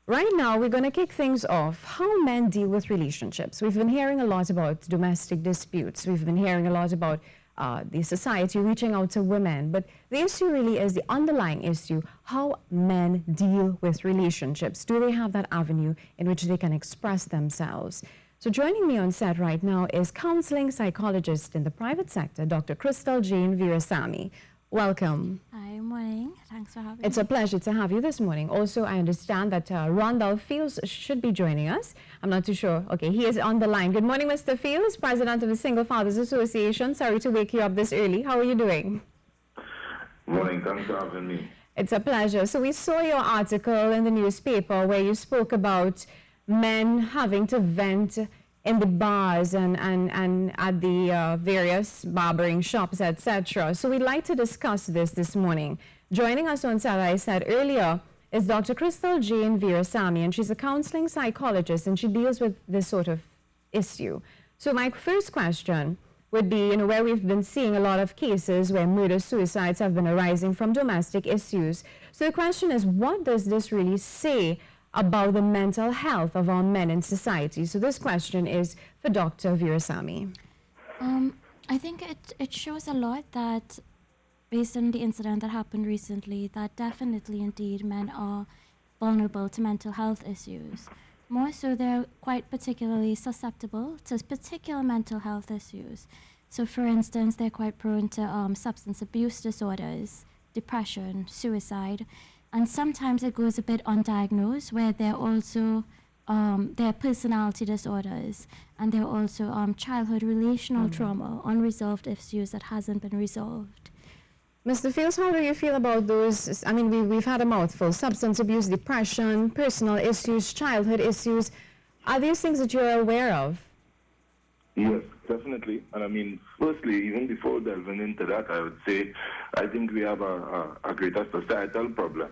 Right now, we're going to kick things off. How men deal with relationships. We've been hearing a lot about domestic disputes. We've been hearing a lot about the society reaching out to women. But the issue really is the underlying issue, how men deal with relationships. Do they have that avenue in which they can express themselves? So joining me on set right now is counseling psychologist in the private sector, Dr. Krystal Verasammy. Welcome. Hi, morning. Thanks for having me. It's a pleasure to have you this morning. Also, I understand that Rhondall Feeles should be joining us. I'm not too sure. Okay, he is on the line. Good morning, Mr. Feeles, President of the Single Fathers Association. Sorry to wake you up this early. How are you doing? Morning. Thanks for having me. It's a pleasure. So we saw your article in the newspaper where you spoke about men having to vent in the bars and at the various barbering shops, etc. So we'd like to discuss this morning. Joining us on set, I said earlier, is Dr. Krystal Verasammy, and she's a counseling psychologist, and she deals with this sort of issue. So my first question would be, where we've been seeing a lot of cases where murder, suicides have been arising from domestic issues. So the question is, what does this really say about the mental health of our men in society? So this question is for Dr. Verasammy. I think it shows a lot that, based on the incident that happened recently, that definitely indeed men are vulnerable to mental health issues. More so, they're quite particularly susceptible to particular mental health issues. So for instance, they're quite prone to substance abuse disorders, depression, suicide. And sometimes it goes a bit undiagnosed, where they're also, their personality disorders, and they're also childhood relational trauma, unresolved issues that hasn't been resolved. Mr. Feeles, how do you feel about those? I mean, we've had a mouthful: substance abuse, depression, personal issues, childhood issues. Are these things that you're aware of? Yes, definitely. And I mean, firstly, even before delving into that, I would say I think we have a greater societal problem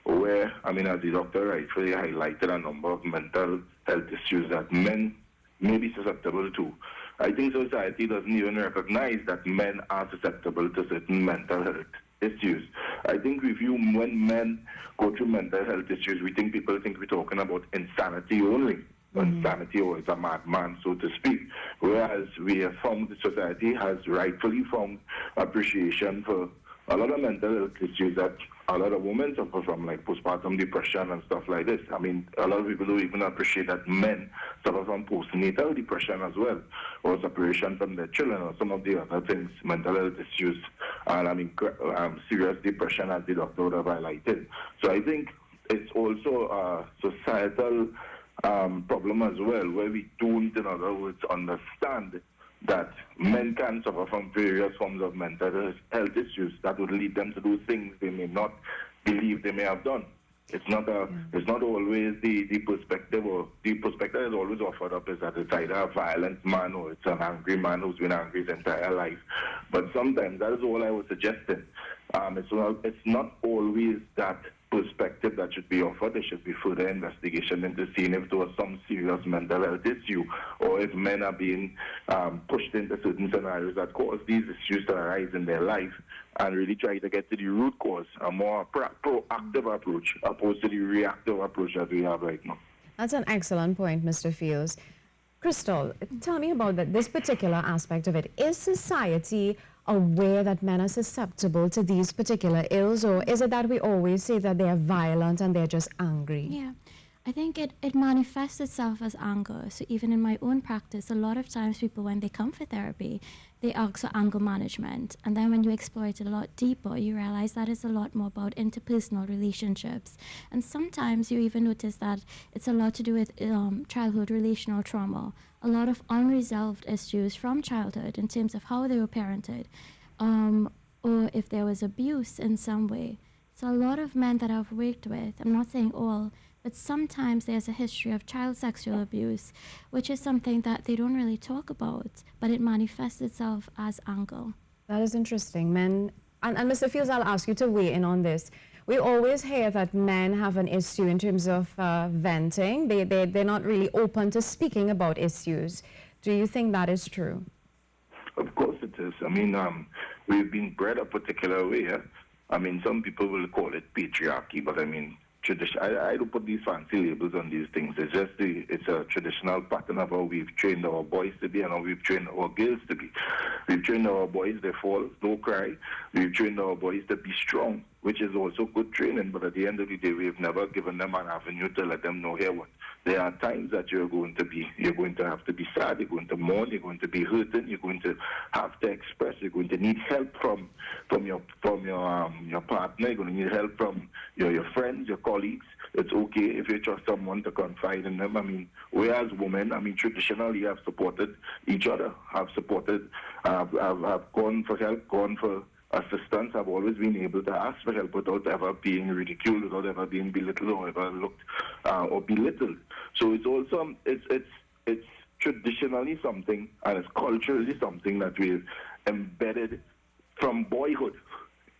where, I mean, as the doctor rightfully highlighted a number of mental health issues that men may be susceptible to. I think society doesn't even recognize that men are susceptible to certain mental health issues. I think we view when men go through mental health issues, people think we're talking about insanity only. Insanity, or it's a madman, so to speak. Whereas we have found, the society has rightfully found appreciation for a lot of mental health issues that a lot of women suffer from, like postpartum depression and stuff like this. I mean, a lot of people don't even appreciate that men suffer from postnatal depression as well, or separation from their children, or some of the other things, mental health issues, and I mean, serious depression, as the doctor would have highlighted. So I think it's also a societal problem as well, where we don't, in other words, understand that men can suffer from various forms of mental health issues that would lead them to do things they may not believe they may have done. It's not always the perspective, or the perspective is always offered up is that it's either a violent man or it's an angry man who's been angry his entire life. But sometimes that is all I was suggesting. It's not always that perspective that should be offered. There should be further investigation into seeing if there was some serious mental health issue, or if men are being pushed into certain scenarios that cause these issues to arise in their life, and really try to get to the root cause, a more proactive approach opposed to the reactive approach that we have right now. That's an excellent point, Mr. Feeles. Krystal, tell me about this particular aspect of it. Is society aware that men are susceptible to these particular ills, or is it that we always say that they're violent and they're just angry? Yeah, I think it manifests itself as anger. So even in my own practice, a lot of times people, when they come for therapy, they ask for anger management. And then when you explore it a lot deeper, you realize that it's a lot more about interpersonal relationships. And sometimes you even notice that it's a lot to do with childhood relational trauma, a lot of unresolved issues from childhood in terms of how they were parented, or if there was abuse in some way. So a lot of men that I've worked with, I'm not saying all, but sometimes there's a history of child sexual abuse, which is something that they don't really talk about, but it manifests itself as anger. That is interesting. Men, and Mr. Feeles, I'll ask you to weigh in on this. We always hear that men have an issue in terms of venting. They're not really open to speaking about issues. Do you think that is true? Of course it is. I mean, we've been bred a particular way. I mean, some people will call it patriarchy, but I mean, tradition. I don't put these fancy labels on these things. It's just it's a traditional pattern of how we've trained our boys to be and how we've trained our girls to be. We've trained our boys, they fall, don't cry. We've trained our boys to be strong, which is also good training, but at the end of the day, we've never given them an avenue to let them know, here what. There are times that you're going to have to be sad, you're going to mourn, you're going to be hurting, you're going to have to express, you're going to need help from your partner, you're going to need help from your friends, your colleagues. It's okay if you trust someone to confide in them. I mean, we as women, I mean, traditionally have supported each other, have gone for help, gone for assistance. I've always been able to ask for help without ever being ridiculed, without ever being belittled or ever looked or belittled. So it's also it's traditionally something, and it's culturally something that we've embedded from boyhood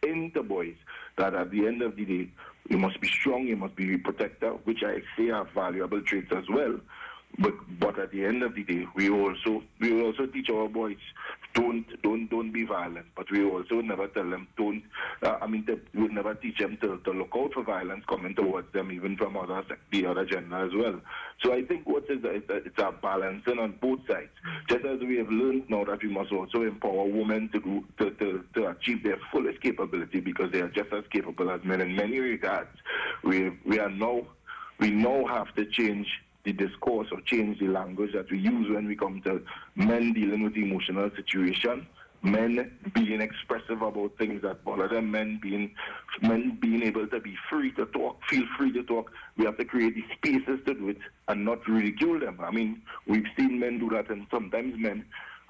into boys, that at the end of the day, you must be strong, you must be a protector, which I say are valuable traits as well. But at the end of the day, we will also teach our boys, don't be violent. But we also never tell them we'll never teach them to look out for violence coming towards them, even from the other gender as well. So I think it's a balancing on both sides. Just as we have learned now that we must also empower women to achieve their fullest capability, because they are just as capable as men in many regards. We now have to change the discourse or change the language that we use when we come to men dealing with emotional situations, men being expressive about things that bother them, men being able to be free to talk, feel free to talk. We have to create the spaces to do it and not ridicule them. I mean, we've seen men do that, and sometimes men,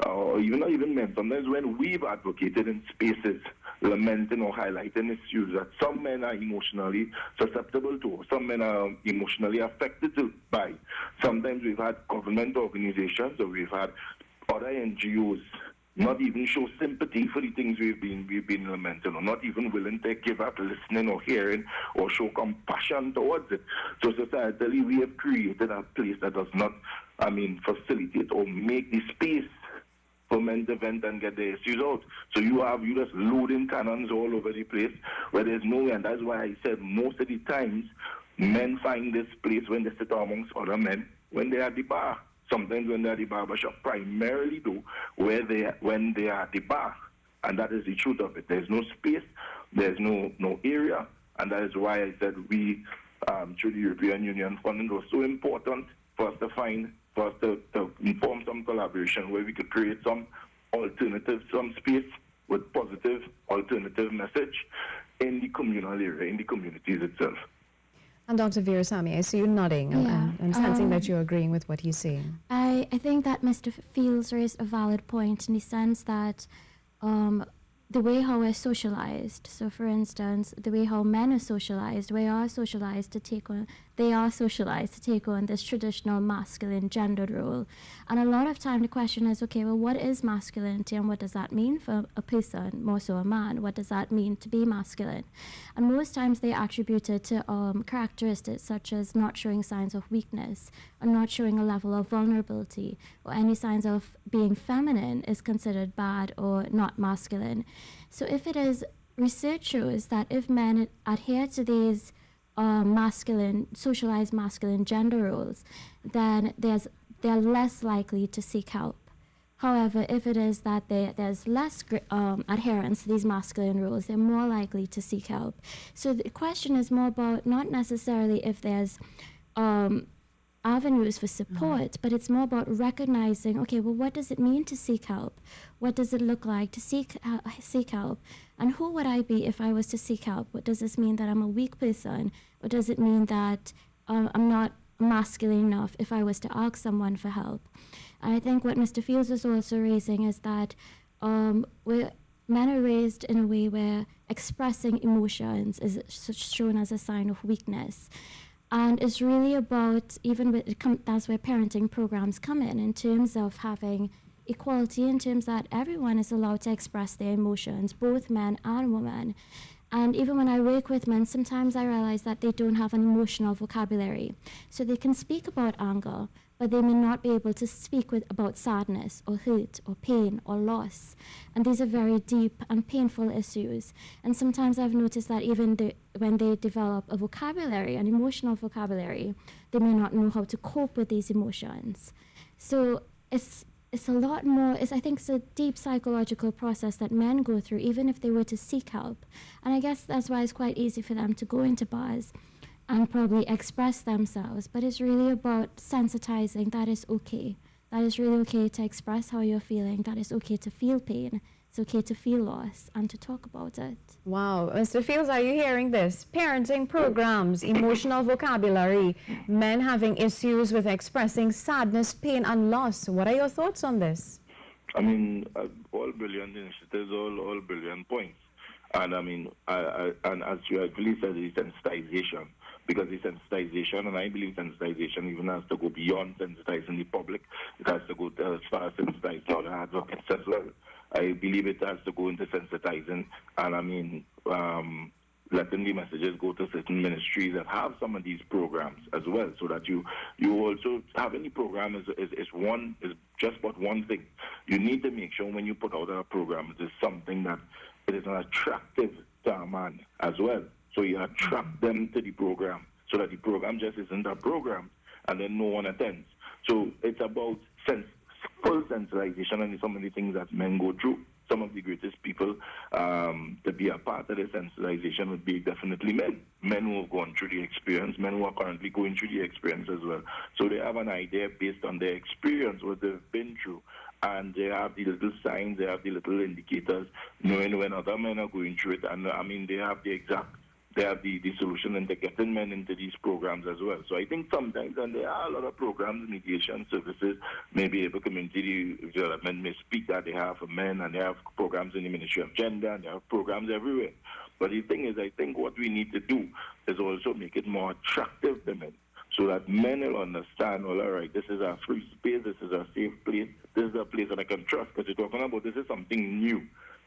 or not even men, sometimes when we've advocated in spaces, lamenting or highlighting issues that some men are emotionally susceptible to, or some men are emotionally affected by. Sometimes we've had government organizations, or we've had other NGOs not even show sympathy for the things we've been lamenting, or not even willing to give up listening or hearing or show compassion towards it. So societally, we have created a place that does not, facilitate or make the space for men to vent and get their issues out. So you just loading cannons all over the place where there's no way, and that's why I said most of the times men find this place when they sit amongst other men, when they are at the bar. Sometimes when they're at the barbershop, primarily though, when they are at the bar. And that is the truth of it. There's no space, there's no area, and that is why I said we, through the European Union funding, was so important for us to inform some collaboration where we could create some alternative, some space with positive alternative message in the communal area, in the communities itself. And Dr. Verasammy, I see you nodding. Yeah, I'm sensing that you're agreeing with what he's saying. I think that Mr. Feeles raised a valid point in the sense that the way how we're socialized, so for instance, the way how men are socialized, they are socialized to take on this traditional masculine gendered role. And a lot of time the question is, okay, well, what is masculinity and what does that mean for a person, more so a man? What does that mean to be masculine? And most times they attribute it to characteristics such as not showing signs of weakness, or not showing a level of vulnerability, or any signs of being feminine is considered bad or not masculine. So if it is, research shows that if men adhere to these socialized masculine gender roles, then they're less likely to seek help. However, if it is that there's less adherence to these masculine roles, they're more likely to seek help. So the question is more about not necessarily if there's avenues for support, but it's more about recognizing, okay, well, what does it mean to seek help? What does it look like to seek help? And who would I be if I was to seek help? What does this mean that I'm a weak person? What does it mean that I'm not masculine enough if I was to ask someone for help? And I think what Mr. Feeles was also raising is that men are raised in a way where expressing emotions is shown as a sign of weakness. And it's really about, that's where parenting programs come in terms of having equality, in terms that everyone is allowed to express their emotions, both men and women. And even when I work with men, sometimes I realize that they don't have an emotional vocabulary. So they can speak about anger, but they may not be able to speak about sadness or hurt or pain or loss. And these are very deep and painful issues. And sometimes I've noticed that even when they develop a vocabulary, an emotional vocabulary, they may not know how to cope with these emotions. So it's a lot more, I think it's a deep psychological process that men go through, even if they were to seek help. And I guess that's why it's quite easy for them to go into bars and probably express themselves. But it's really about sensitizing that it's okay. That it's really okay to express how you're feeling. That it's okay to feel pain. It's okay to feel loss and to talk about it. Wow. Mr. Feeles, are you hearing this? Parenting programs, emotional vocabulary, men having issues with expressing sadness, pain, and loss. What are your thoughts on this? I mean, all brilliant initiatives, all brilliant points. And I mean, and as you rightly said, desensitization. Because desensitization, and I believe sensitization even has to go beyond sensitizing the public. It has to go as far as sensitizing other advocates as well. I believe it has to go into sensitizing, and I mean, letting the messages go to certain ministries that have some of these programs as well, so that you also having the program is just but one thing. You need to make sure when you put out a program, it is something that it is attractive to a man as well. So you attract them to the program, so that the program just isn't a program, and then no one attends. So it's about full sensitization, and some of the things that men go through. Some of the greatest people to be a part of the sensitization would be definitely men. Men who have gone through the experience, men who are currently going through the experience as well. So they have an idea based on their experience, what they've been through. And they have the little signs, they have the little indicators, knowing when other men are going through it. And I mean, they have the solution, and they're getting men into these programs as well. So I think sometimes, and there are a lot of programs, mediation services, maybe able community development may speak that they have for men, and they have programs in the Ministry of Gender, and they have programs everywhere. But the thing is, I think what we need to do is also make it more attractive to men, so that men will understand, well, all right, this is a free space, this is a safe place, this is a place that I can trust, because you're talking about this is something new.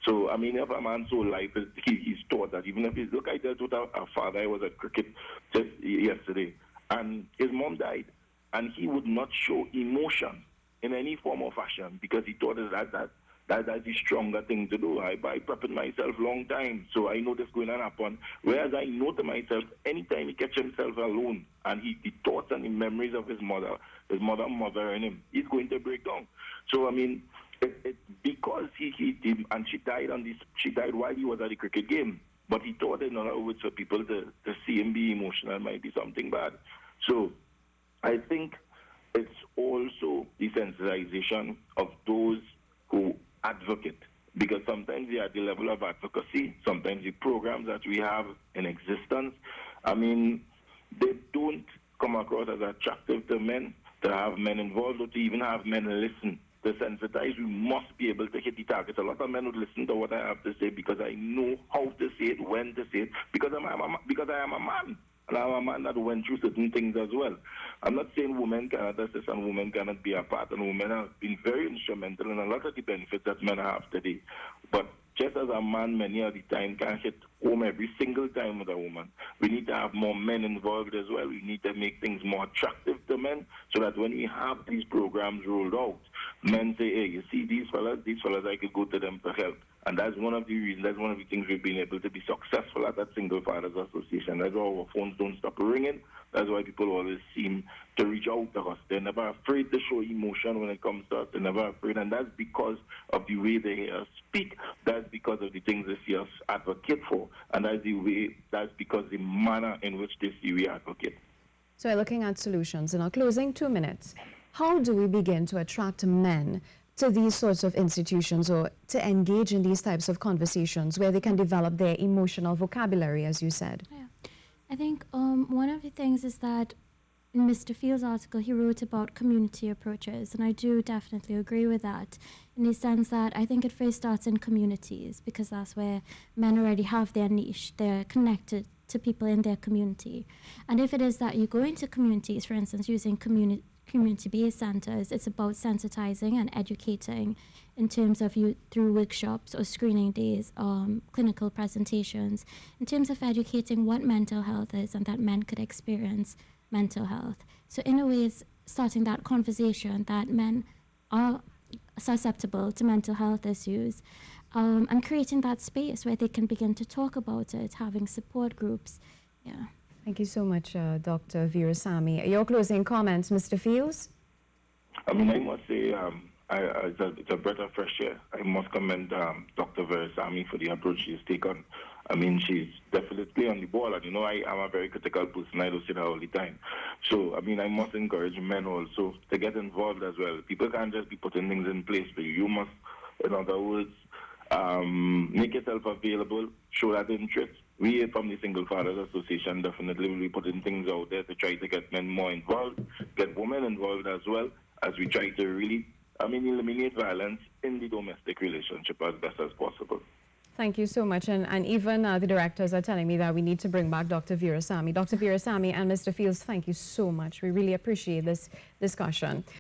So, I mean, if a man's whole life, he's taught that, even if he's, look, I dealt with a father, I was at cricket just yesterday, and his mom died, and he would not show emotion in any form or fashion, because he thought that's the stronger thing to do. I prepped myself long time, so I know this going to happen. Whereas I know to myself, anytime he catch himself alone, and the thoughts and the memories of his mother mothering him, he's going to break down. So, I mean, it because he did, and she died while he was at the cricket game. But he thought, in other words, for people to see him be emotional might be something bad. So I think it's also the sensitization of those who advocate, because sometimes they are at the level of advocacy, sometimes the programs that we have in existence, I mean, they don't come across as attractive to men, to have men involved, or to even have men listen. To sensitize, we must be able to hit the target. A lot of men would listen to what I have to say because I know how to say it, when to say it, because I am a man. And I'm a man that went through certain things as well. I'm not saying women cannot assist and women cannot be a part, and women have been very instrumental in a lot of the benefits that men have today. But just as a man, many of the time can't hit home every single time with a woman. We need to have more men involved as well. We need to make things more attractive to men, so that when we have these programs rolled out, men say, hey, you see these fellas, I could go to them for help. And that's one of the reasons, that's one of the things we've been able to be successful at that Single Fathers Association. That's why our phones don't stop ringing. That's why people always seem to reach out to us. They're never afraid to show emotion when it comes to us. They're never afraid. And that's because of the way they hear us speak. That's because of the things they see us advocate for. And that's because the manner in which they see we advocate. So we're looking at solutions. In our closing 2 minutes, how do we begin to attract men to these sorts of institutions, or to engage in these types of conversations where they can develop their emotional vocabulary, as you said? Yeah. I think one of the things is that in Mr. Feeles' article, he wrote about community approaches, and I do definitely agree with that, in the sense that I think it first starts in communities, because that's where men already have their niche. They're connected to people in their community. And if it is that you go into communities, for instance, using community-based centers, it's about sensitizing and educating in terms of you through workshops or screening days, clinical presentations, in terms of educating what mental health is and that men could experience mental health. So in a way, it's starting that conversation that men are susceptible to mental health issues, and creating that space where they can begin to talk about it, having support groups. Yeah. Thank you so much, Dr. Verasammy. Your closing comments, Mr. Feeles? I mean, I must say, it's a breath of fresh air. I must commend Dr. Verasammy for the approach she's taken. I mean, she's definitely on the ball, and I am a very critical person. I don't say that all the time. So, I mean, I must encourage men also to get involved as well. People can't just be putting things in place for you. You must, in other words, make yourself available, show that interest. We from the Single Fathers Association definitely will be putting things out there to try to get men more involved, get women involved as well, as we try to really, eliminate violence in the domestic relationship as best as possible. Thank you so much. And even the directors are telling me that we need to bring back Dr. Verasammy. Dr. Verasammy and Mr. Feeles, thank you so much. We really appreciate this discussion.